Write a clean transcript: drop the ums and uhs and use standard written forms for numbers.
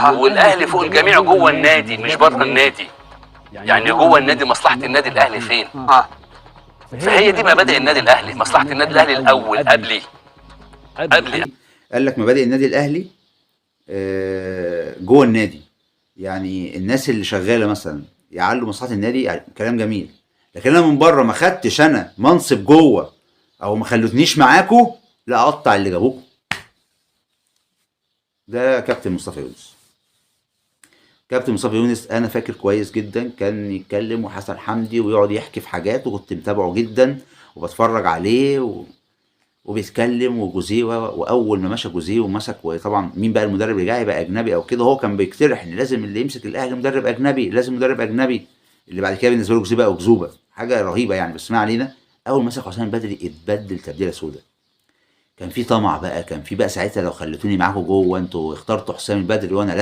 والاهلي فوق الجميع جوه النادي مش بره النادي. يعني جوه النادي مصلحه النادي الاهلي فين؟ فهي دي مبادئ النادي الاهلي، مصلحه النادي الاهلي الاول قبلي. قال لك مبادئ النادي الاهلي جوه النادي. يعني الناس اللي شغاله مثلا يعلوا مصلحه النادي، يعني كلام جميل، لكن انا من بره ما خدتش انا منصب جوه او ما خلتنيش معاكو، لا اقطع اللي جابوكوا. ده كابتن مصطفى يونس. كابتن مصطفى يونس انا فاكر كويس جدا، كان يتكلم وحسن حمدي ويقعد يحكي في حاجات، وكنت متابعه جدا وبتفرج عليه وبيتكلم وجوزيه واول ما مشى جوزيه ومسك، وطبعا مين بقى المدرب اللي جاي بقى اجنبي او كده، هو كان بيقترح ان لازم اللي يمسك الاهلي مدرب اجنبي، لازم مدرب اجنبي، اللي بعد كده بالنسبه له جوزيه بقى اكذوبه، حاجه رهيبه يعني. بس ما علينا. اول ما مسك حسام بدري اتبدل تبديله سوداء. كان في طمع بقى، كان في بقى ساعتها لو خليتوني معاكم جوه انتوا اخترتوا حسام البدري وانا لا،